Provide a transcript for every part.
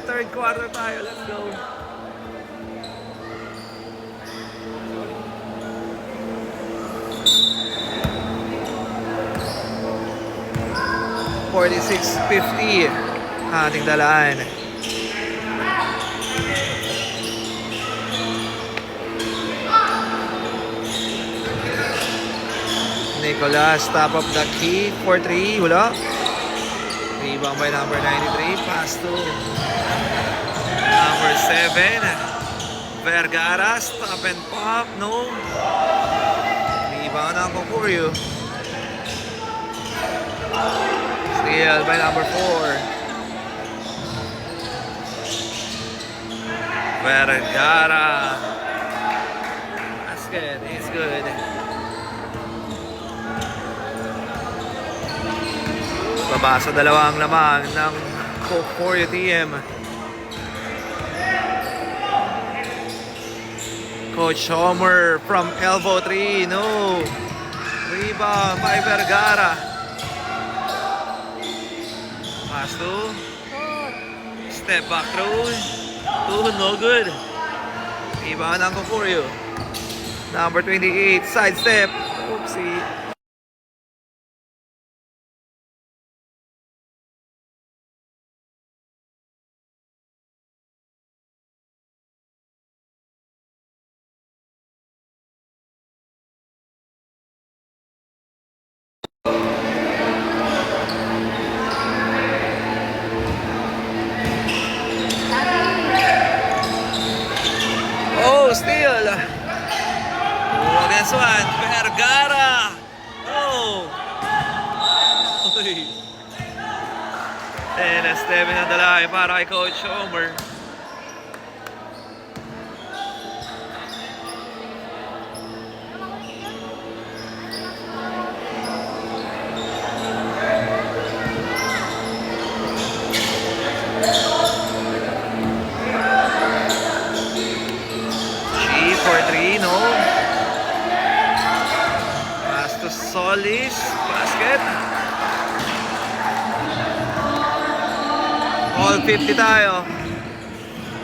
third quarter tayo. Let's go. $46.50 ating dalaan. Nicolas, top of the key for 3. Wala. Rebound by number 93. Pass to number 7. Vergara, stop and pop. No. Rebound ang Kokuryu. Steal by number 4. Vergara. That's good. It's good. Baba sa dalawang lamang ng Kokuryu team. Coach Homer from elbow 3. No. Rebound by Vergara. Pass to step back through. No good. Rebound ng Kokuryu. Number 28, side step. Oopsie. Steal. Against one. Vergara. Oh. Uy. And a step in ang dalay para kay Coach Homer. Solis, basket. All 50 tayo.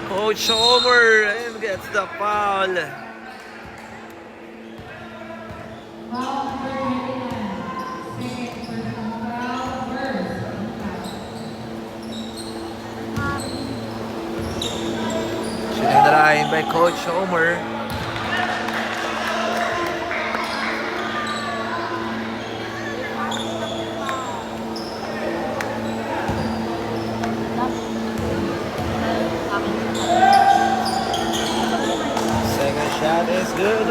Coach Homer and gets the foul. Sinadarahin by Coach Homer. That is good.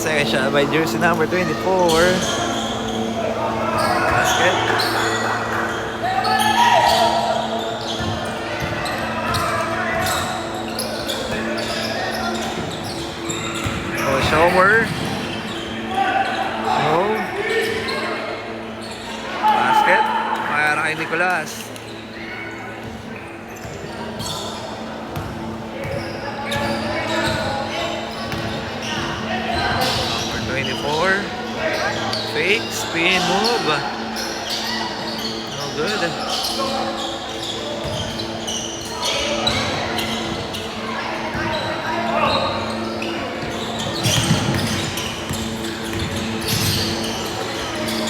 Second shot by jersey number 24. Basket. Coach Homer. No. Basket. Para kay Nicolas. Fake spin move. No good.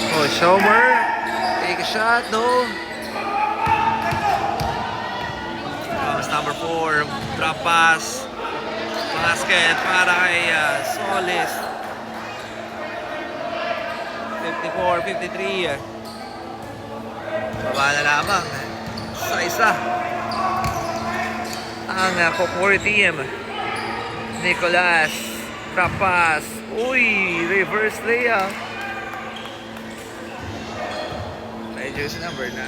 Coach Homer, take a shot, no. Comes number 4, drop pass. Basket para kay Solis. 54-53. Baba na lamang sa isa ang Kokori team. Nicolas, drop pass. Uy, reverse layup. May jersey number 9.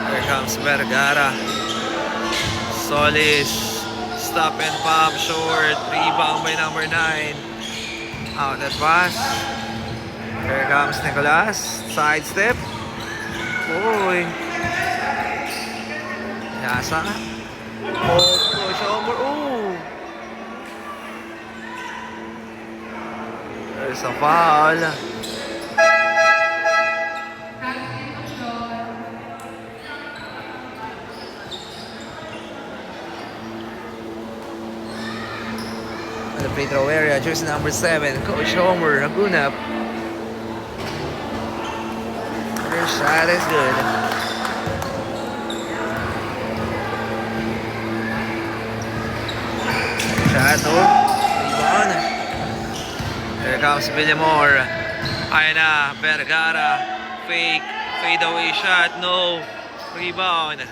Here comes Vergara. Solis, stop and pop, short. Rebound by number 9. Out that pass. Here comes Nicolas. Side step. Uy. Nasa. Push over. Ooh. There's a foul. The free throw area, jersey number 7, Coach Homer Hagunap. Their shot is good. Shot, no? Rebound. Here comes Villamor. Ayan na, Vergara. Fake, fade away shot, no. Rebound.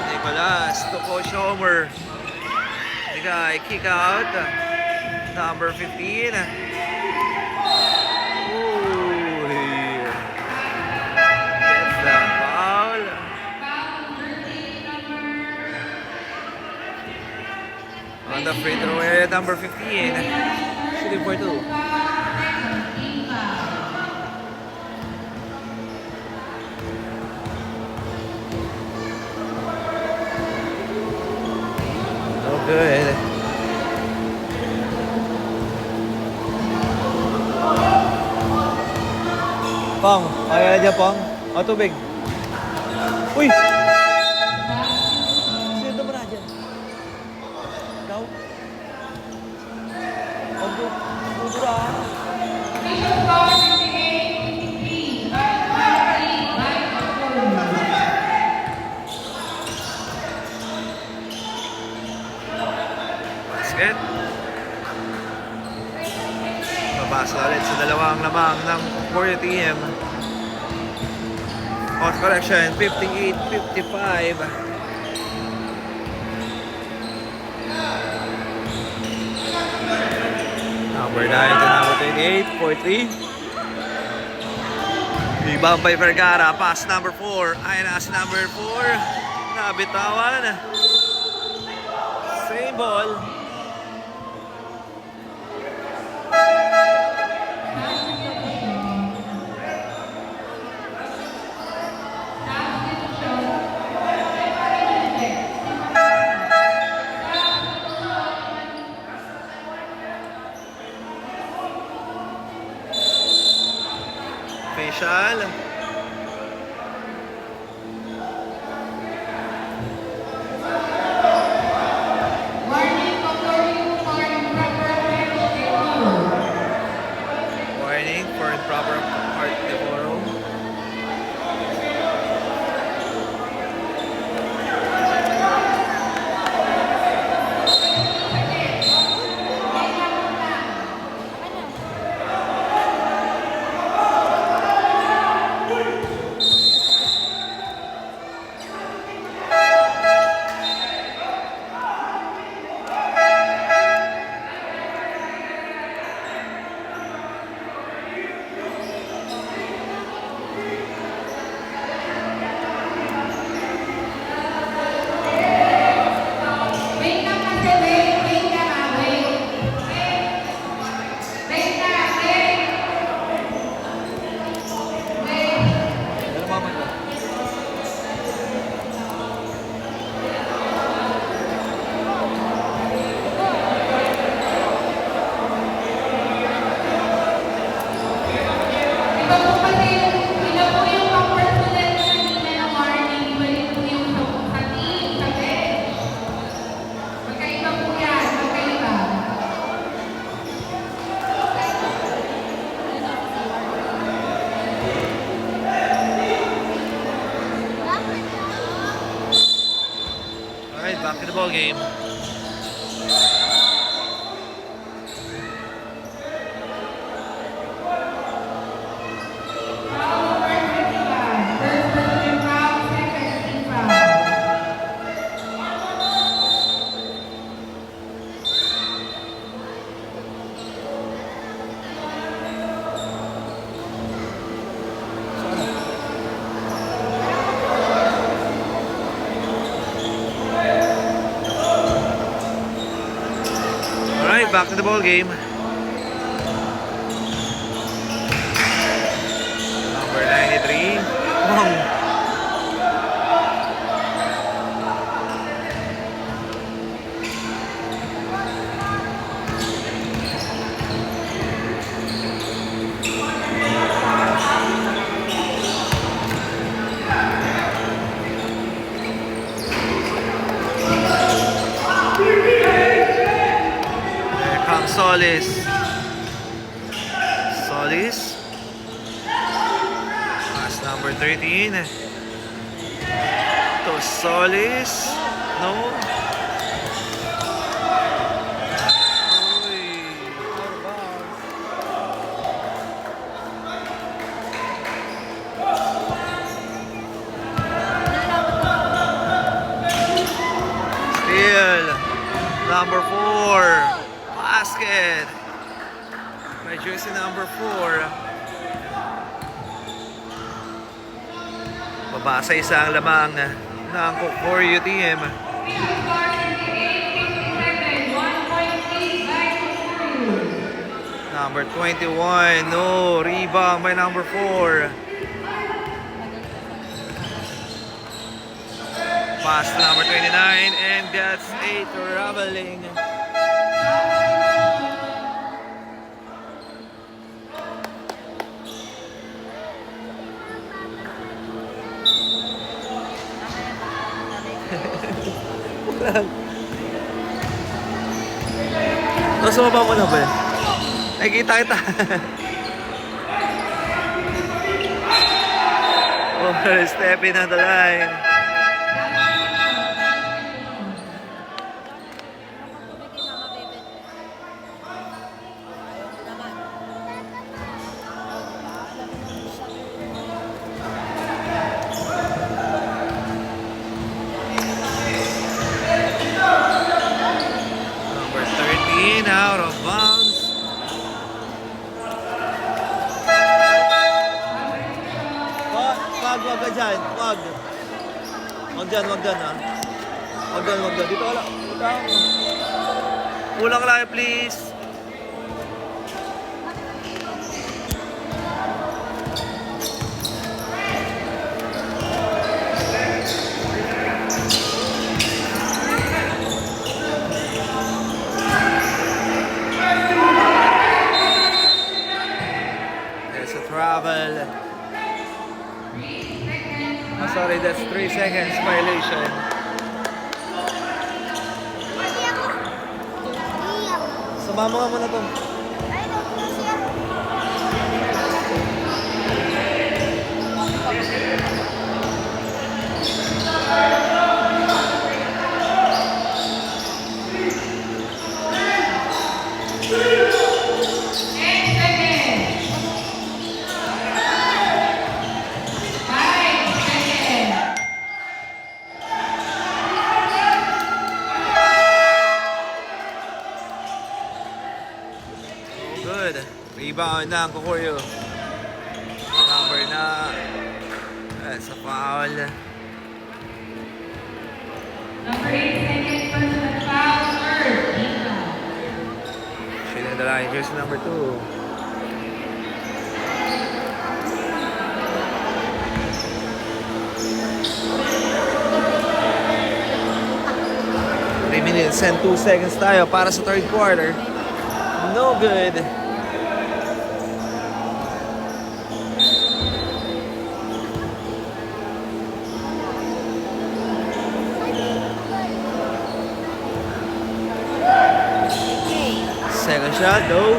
Nicolas to Coach Homer. The guy kick out, number 15. Ooh, gets the foul. On the free throw area, number 15. Shooting for 2. Good. Pong, kaya dyan Pong. O, tubig. Uy! Sino mo na dyan? Ikaw? O, dudura. Basket. Babasa ulit sa dalawang lamang ng Korea team. Off correction, 58-55. Number 9 to number 28, 4-3. Rebound by Vergara, pass number 4. Ayan na si number 4. Nabitawan. Same ball. Facial. Warning po back to the ball game. Alright, back to the ball game. Number 93. Wow. Solis. Pass number 13. To Solis. No. Still. Number 4. Basket by jersey number 4. Babasa isang lamang ng Kokoryo team. Number 21, no, rebound by number 4. Pass to number 29, and that's a traveling. Nasa baba mo na ba? Nakikita kita. Stepping on the line. Out of bounds. Wag ka dyan. Wag dyan ha. Wag dyan. Dito wala. Kulang lang please. Travel. Sorry, that's 3 seconds violation. Sumama nga muna to. Good. Rebound ng Kokoryo. Number 9. That's a foul. Number 8, second personal foul, first. Shooting the line, jersey number 2. Minutes and 2 seconds tayo para sa third quarter. No good. Second shot, no.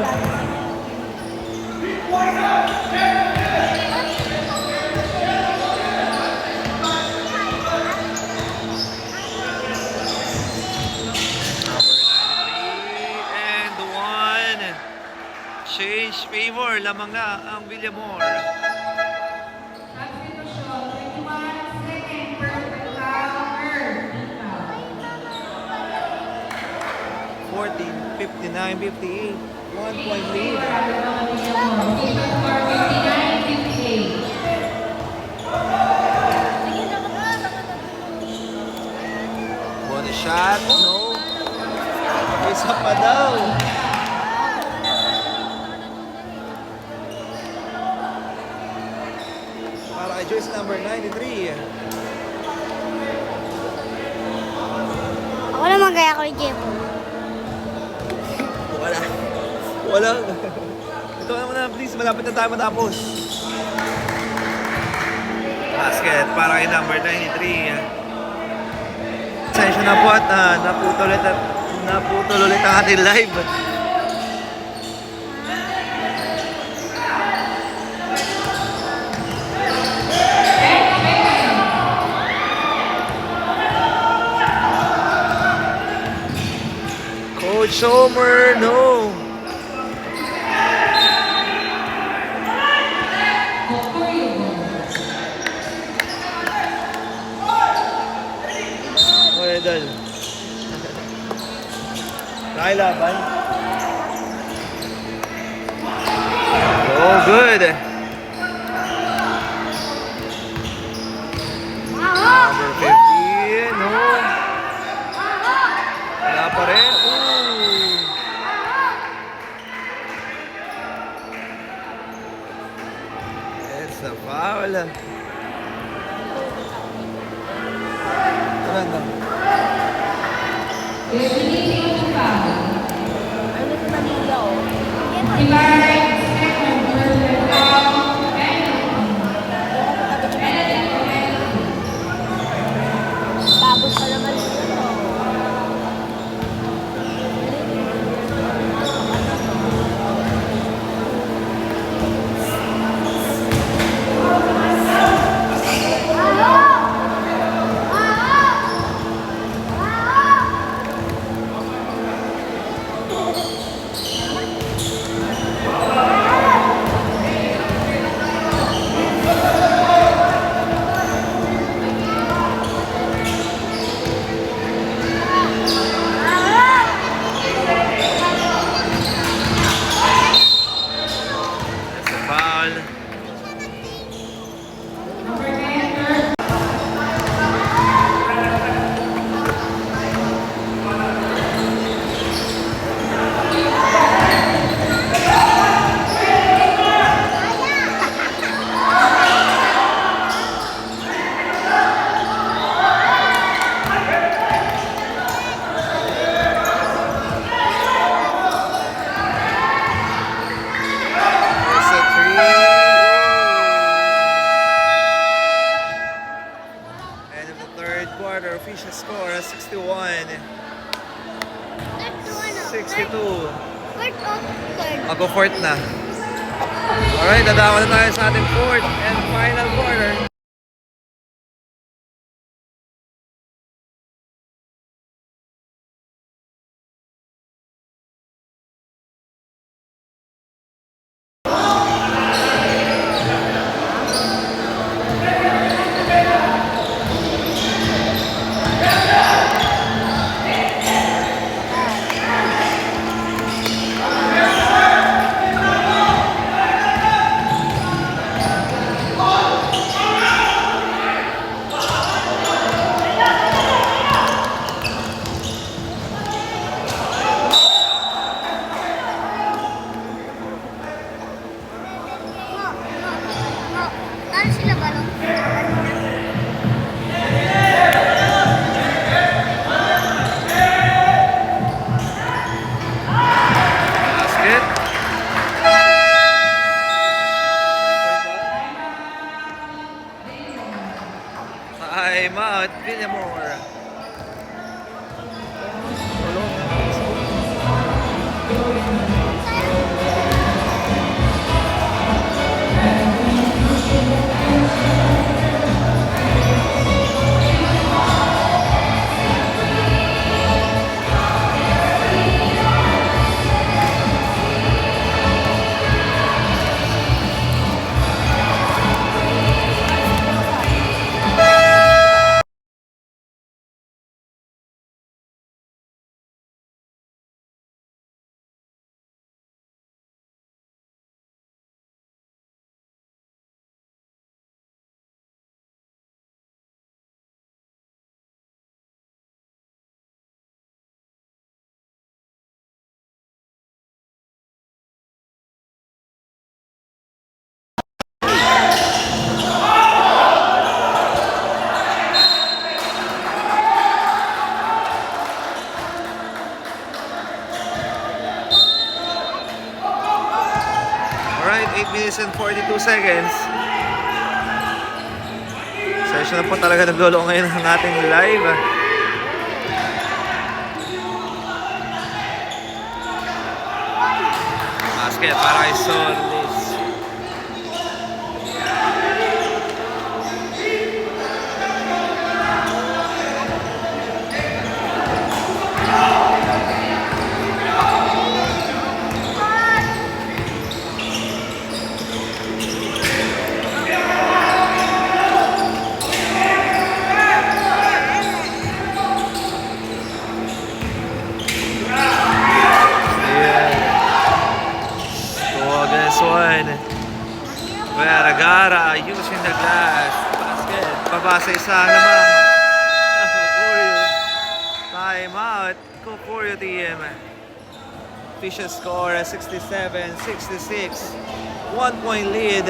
lamang na ang Villamor. Substitution, 21 seconds, personal foul, Earth. 14, 59, 58. 1 point lead. Official score 59-58. Bonus shot. No. Isa pa daw. Para kay Joyce number 93. Ako naman kaya ko Jeff. Wala. Wala. Ito naman na, please. Malapit na tayo matapos. Basket para kay number 93. Sensya na po at naputol ulit ang ating live. Coach Somer, no. Idol. Nakailaban. Oh, good. Number 15. No. Wala pa rin. Ooh. It's a foul. Wala na. Definition of foul. Ano ito Manila oh? 5 seconds, personal foul, Tapos pa naman ito. That's a foul. That's a three. End of the third quarter, official score 61. 62. Ako fourth na. Alright, dadawa na tayo sa ating fourth and final quarter. Ano sila ba no? Basket. Time out, Villamor. minutes and 42 seconds. Session na po talaga naglolo ngayon ang ating live. Basket para kay Solis. One. Vergara using the glass. Basket. Babasa isa naman. Kukuryo. Time out. Kukuryo team. Official score 67-66. 1 point lead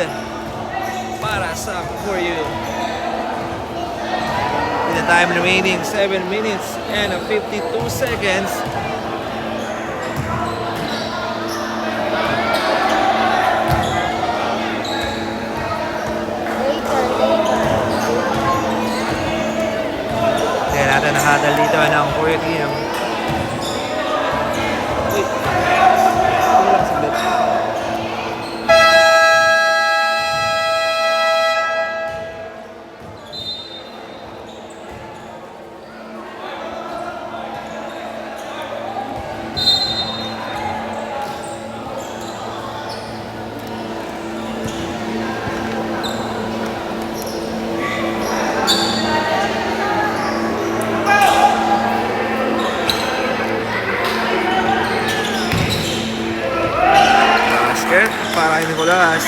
para sa Kukuryo. In the time remaining 7 minutes and 52 seconds. Natin nakadal dito ng Kuya Team. Wait. Kulang saglit. Para kay Nicolas.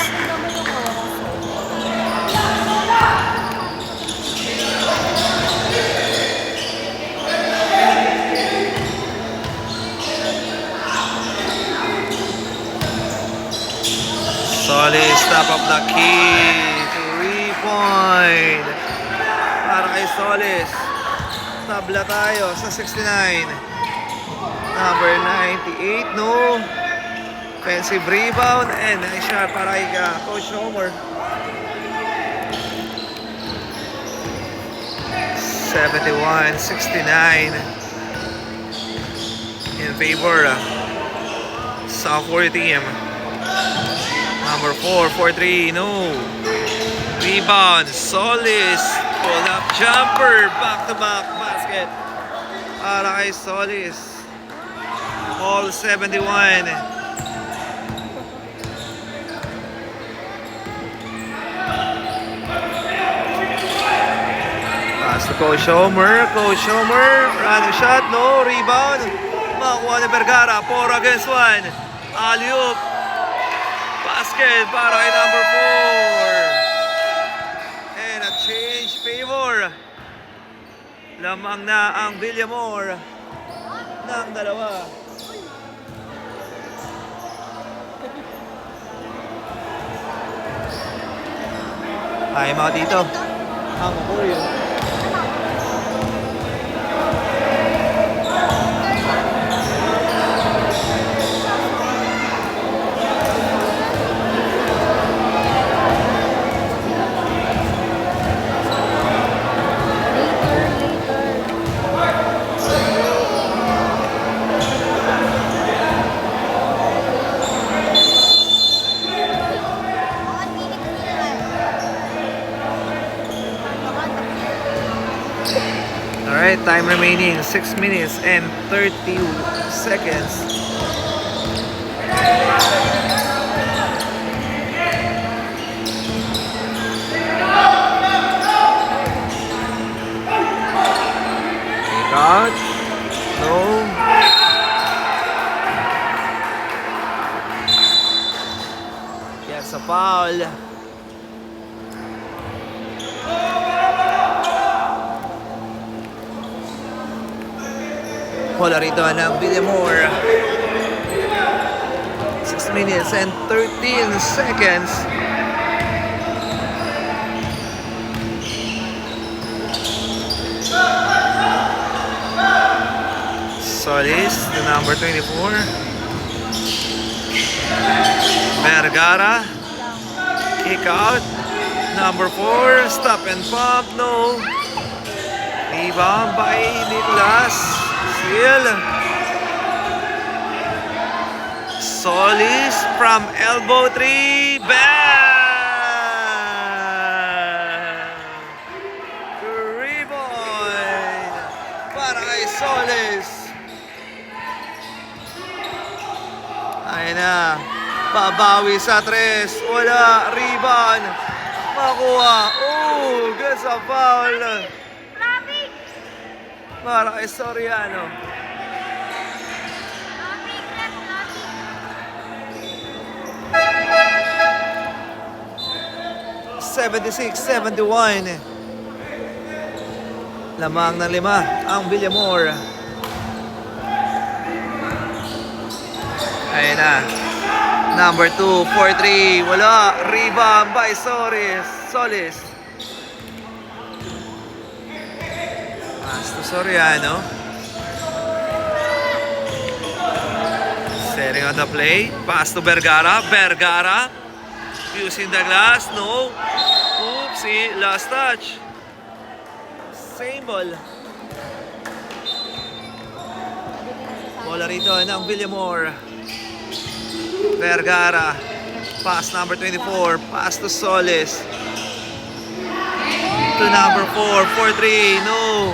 Solis, top of the key. 3-point. Para kay Solis. Tabla tayo sa 69. Number 98, no. Offensive rebound and nice shot para kay Coach Homer. 71-69 in favor sa Kukuryo team. Number 4, 4-3, no. Rebound, Solis. Pull up jumper, back-to-back basket para kay Solis. All 71. Pass to Coach Homer. Coach Homer, running shot, no. Rebound. Makuha ni Vergara. 4 against 1. Alley-oop. Basket para kay number 4. And a change favor. Lamang na ang Villamor ng dalawa. Time out dito. Ang Kukuryo. Alright, time remaining 6 minutes and 30 seconds. Take out. No. Gets a foul. Wala rito ng Villamor. 6 minutes and 13 seconds. Solis, the number 24. Vergara. kick out. Number 4, stop and pump, no. Rebound by Nicholas. Steal. Solis from elbow 3. Bam! Rebound para kay Solis. Ayun na. Babawi sa 3. Wala. Rebound. Makuha. Oh, good sa foul. Para kay Soriano. 76-71. Lamang ng 5 ang Villamor. Ayun na. Number 2, 4-3. Wala. Rebound by Solis. Pass to Soriano. Setting on the play. Pass to Vergara. Using the glass. No. Oopsie. Last touch. Same ball. Bola rito ng Villamor. Vergara. Pass number 24. Pass to Solis. To number 4. 4-3. No.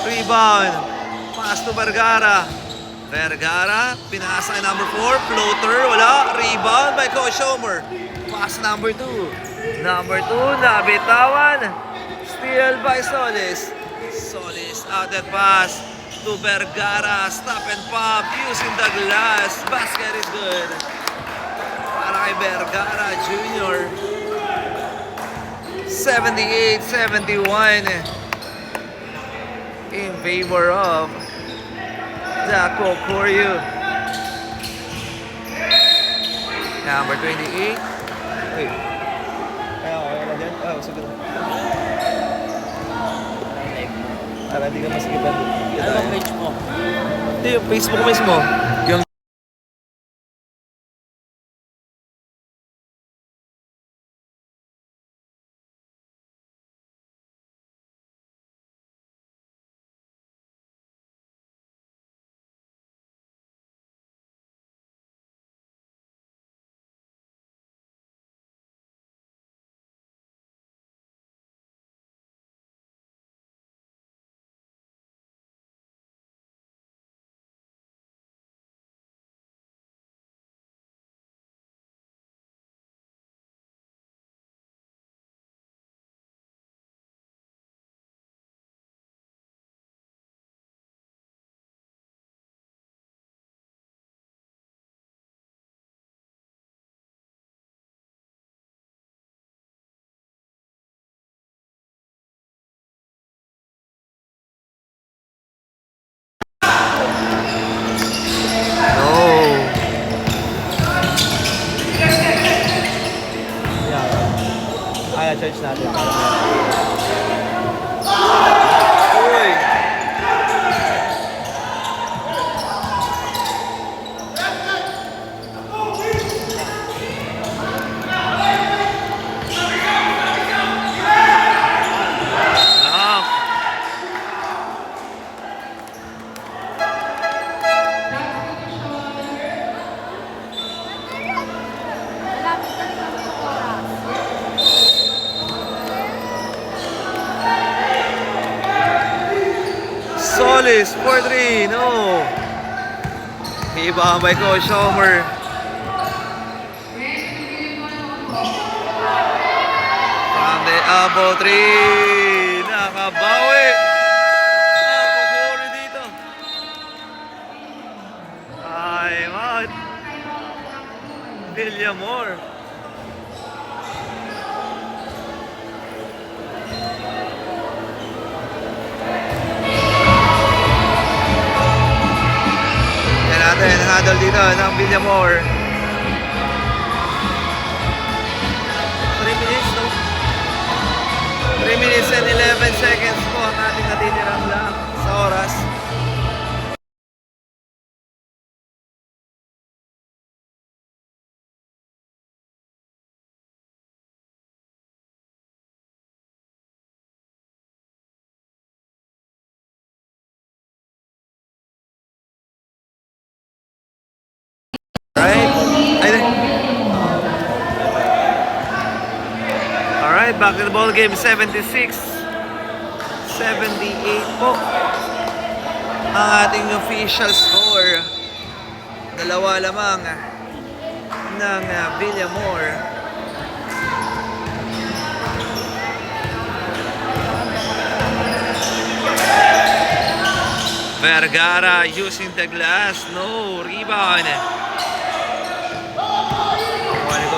Rebound. Pass to Vergara. Pinasa kay number 4. Floater. Wala. Rebound by Coach Homer. Pass number 2. Number 2. Nabitawan. Steal by Solis. Out that pass to Vergara. Stop and pop using the glass. Basket is good. Para kay Vergara Jr. 78-71 in favor of Jaco Coryu. Number 28. Wait. Okay na dyan? Sige na. Para di ka maskipan. Ano ang page mo? Hindi, yung Facebook mismo. Yung church natin. Uy! Solis, 4-3, no. Iba by Coach Homer. From the elbow 3, nakabawi. Nakakukuri dito. Time out. Villamor. Handle dito ng Villamor. 3 minutes, no? 3 minutes and 11 seconds po ang ating natinirang lang sa oras. back to the ball game, 76. 78 po ang ating official score. Dalawa lamang ng Villamor. Vergara using the glass, no rebound.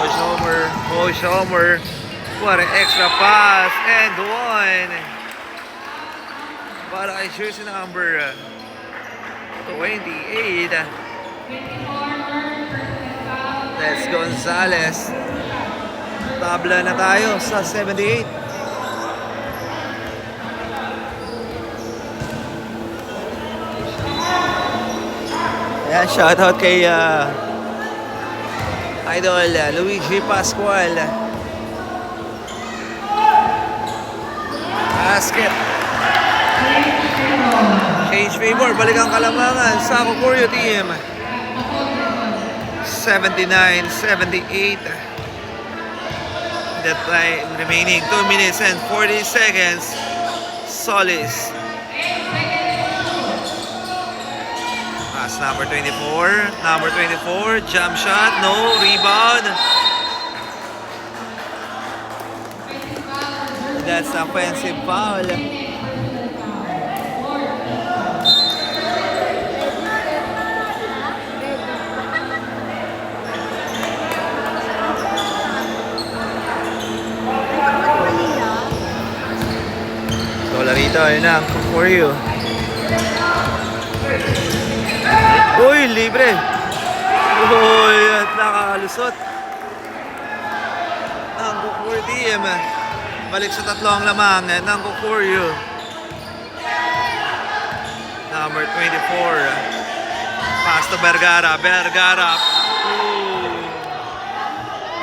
Coach Homer, Coach Homer, what an extra pass and one. Para kay jersey number 28. That's Gonzalez. Tabla na tayo sa 78. Ayan, shoutout kay Idol Luigi Pascual. Basket. Change favor, balik ang Kalamangan sa Kokoryo team. 79-78. That time remaining 2 minutes and 40 seconds. Solis. Pass number 24. Number 24, jump shot, no rebound. That's offensive foul. Wala rito, yun na, for you. Uy, libre. Uy, at nakakalusot. Ang Kukur team. Balik sa tatlong lamang ng Kukuryo. Number 24. Pass to Vergara. Vergara. Ooh.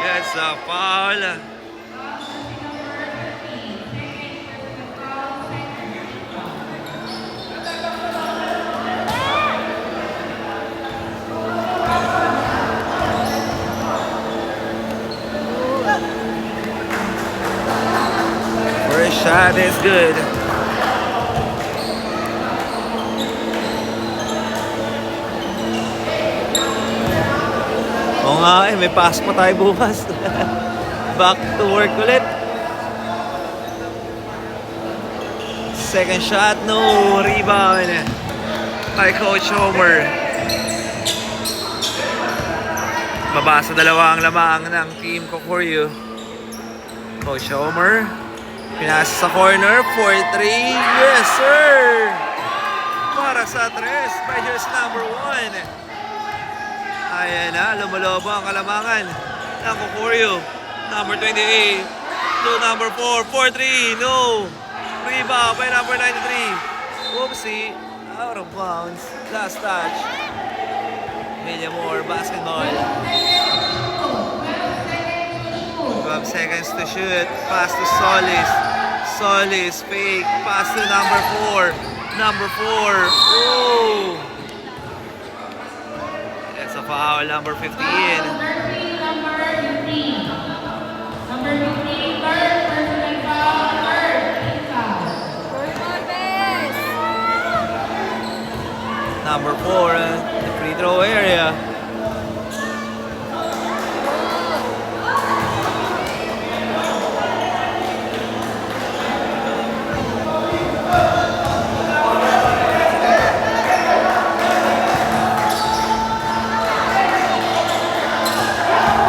Gets a foul. First shot is good. Oo nga may pass pa tayo bukas. Back to work ulit. Second shot, no rebound by Coach Homer. Baba sa dalawang lamang ng Team Kokoryo. Coach Homer. Pinasa sa corner, 4-3. Yes, sir! Para sa 3, by jersey number 1. Ayan na, lumalobo ang Kalamangan ng Kokoryo. Number 28 to number 4, 4-3, no! Rebound by number 93. Whoopsie, out of bounds. Last touch. Villamor, basketball. 12 seconds to shoot. Pass to Solis. Solis, fake. Pass to number 4. Number 4. Oh! That's a foul. Number 15. Number 15. Number 15, third personal foul, third team foul. Number 4, the free throw area.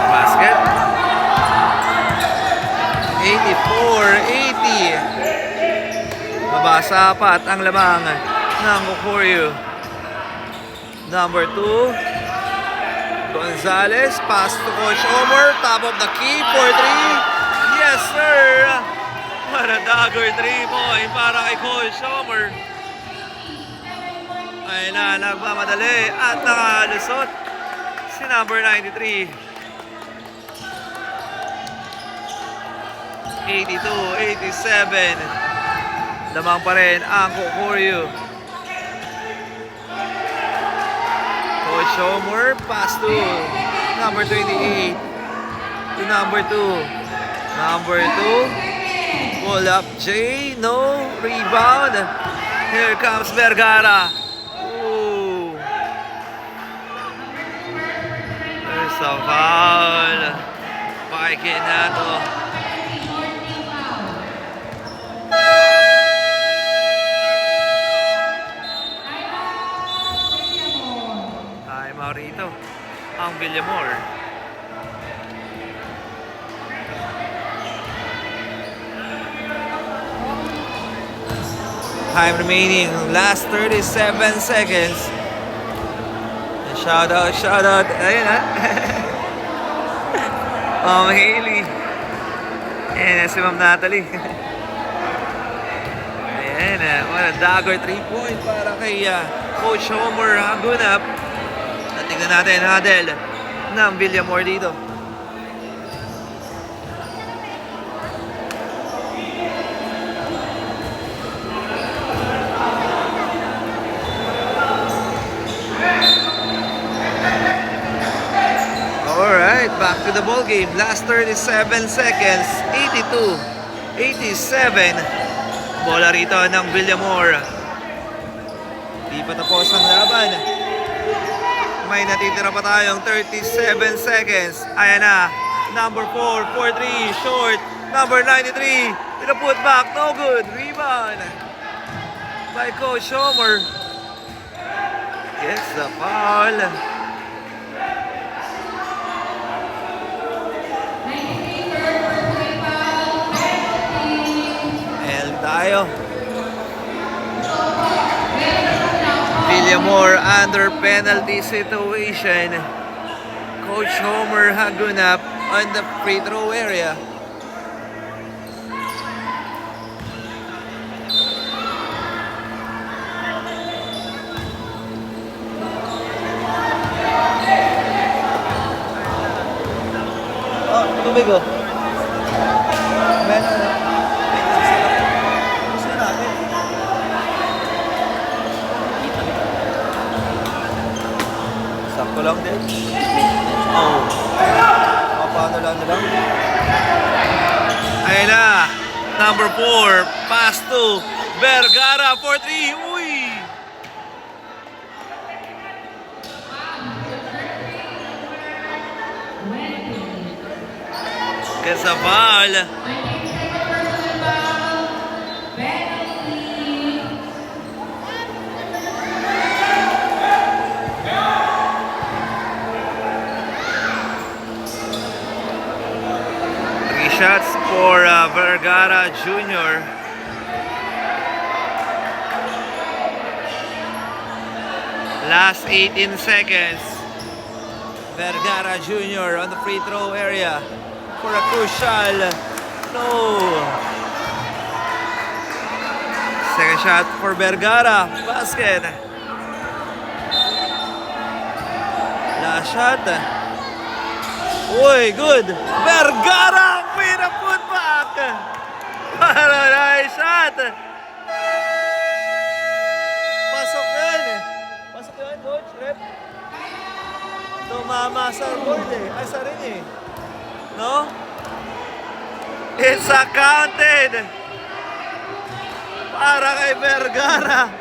Basket. 84-80. Mabasa pa at ang lamang ng Kokoryo. Number 2, Gonzalez, pass to Coach Homer, top of the key, 4-3. Yes, sir! What a dagger 3-point para kay Coach Homer. Ayun na, nagmamadali at nakalusot si number 93. 82-87. Lamang pa rin ang Kokoryo. Coach Homer, pass to number 28 to number 2. Number 2, Pull up Jay, no rebound. Here comes Vergara. Ooh. There's a foul. Paikin na to. Time out rito ang Villamor. Time remaining, last 37 seconds. Shout out. Ayun ha. Haley. Ayan si Ma'am Natalie. Ayan what a dagger 3-point para kay Coach Homer Hagunap. Tingnan natin, Hadel ng Villamor dito. Alright, back to the ball game. Last 37 seconds. 82-87. Bola rito ng Villamor. Di pa tapos ang laban. May natitira pa tayong 37 seconds. Ayan na. Number 4, 4-3, short. Number 93, with a put back, no good. Rebound by Coach Homer. Gets the foul. L tayo. Villamor under penalty situation. Coach Homer Hagunap on the free throw area. Oh, tubig oh. Meron na. Gusto natin. Sakto lang din. Oh. Paano lang nila? Ayun na. Number 4. Pass to Vergara for 3. Uy! Gets a foul. Shots for Vergara Jr. Last 18 seconds. Vergara Jr. on the free throw area for a crucial no. Second shot for Vergara. Basket. Last shot. Uy, good. Vergara with a putback. Nice shot. Pasok yun. Pasok yun, coach. Rep. Tumama sa board eh. Ay, sa rin eh. No? It's accounted. Para kay Vergara.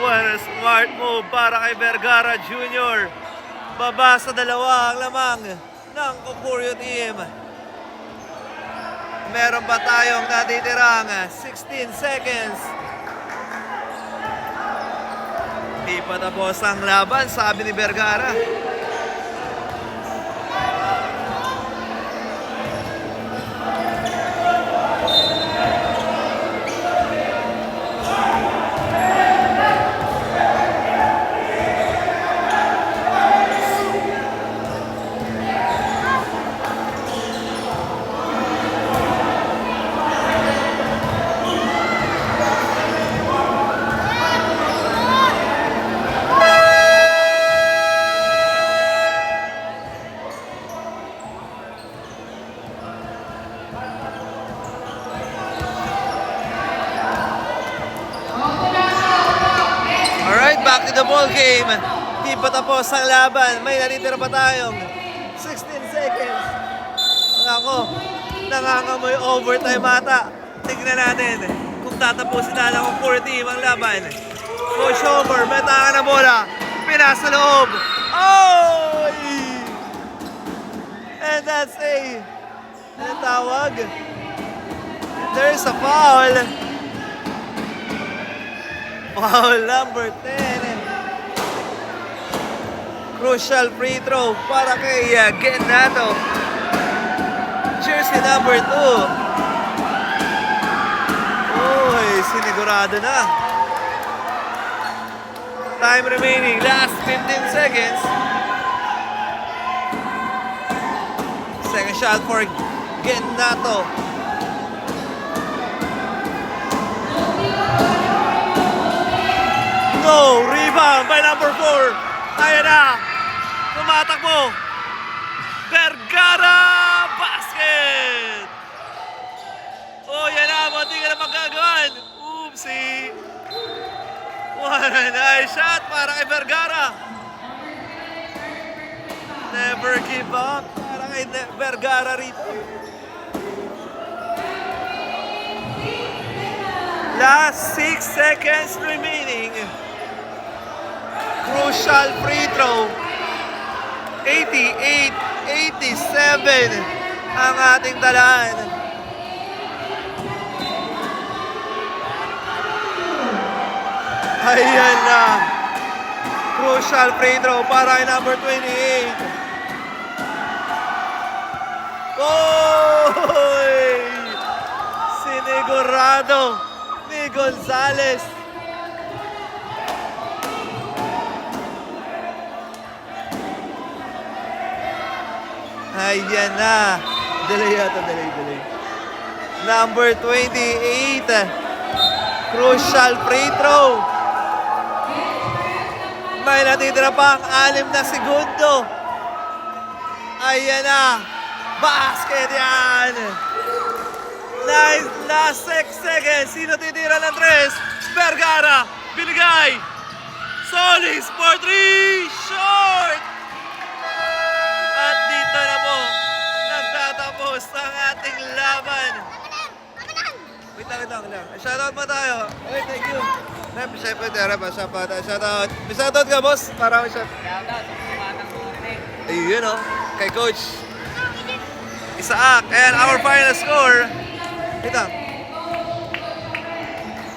What a smart move para kay Vergara Jr. Baba sa dalawa ang lamang ng Cucurio team. Meron ba tayong natitirang 16 seconds? Di pa tapos ang laban, sabi ni Vergara. Back to the ball game. Di pa tapos ang laban. May natitira pa tayong 16 seconds. Ako. Nangangamoy overtime ata. Tignan natin kung tatapusin na ng 4 team ang laban. Coach Homer, meta na bola. Pinasa loob. Oh! And that's a... Anong tawag? There's a foul. Foul number 10. Crucial free throw para kay Genato. Jersey number 2. Uy, sinigurado na. Time remaining, last 15 seconds. Second shot for Genato. No, rebound by number 4. Ayan na. Tumatakbo. Vergara basket. Oh, yan na. Munti ka na magagawan. Oopsie. What a nice shot para kay Vergara. Never give up para kay Vergara rito. Last 6 seconds remaining. Crucial free throw. 88-87 ang ating talaan. Ayan na. Crucial free throw para kay number 28. Oy! Sinigurado ni Gonzales. Ayan na. Delay yata, delay. Number 28. Crucial free throw. May natitira pang 6 na segundo. Ayan na. Basket yan. Nice. Last 6 seconds. Sino titira ng 3? Vergara. Binigay. Solis for 3. Short. At dito na po nagtatapos ang ating laban. Wait lang. Shoutout mo tayo. Okay, thank you. Siyempre, shoutout. May shoutout ka, boss? Para may shoutout. Shoutout sa mga batang Marinig. Ayun, kay Coach Isaac. And our final score, ito,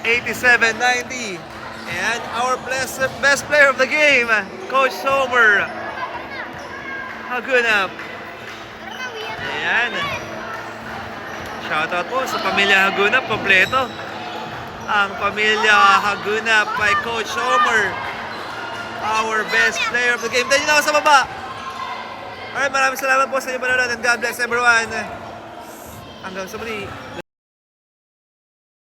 87-90. And our best player of the game, Coach Homer Hagunap. Ayan. Shoutout po sa pamilya Hagunap, kompleto. Ang pamilya Hagunap by Coach Homer, our best player of the game. Tayo na ako sa baba. Alright, maraming salamat po sa inyo panonood and God bless everyone. Hanggang sa muli.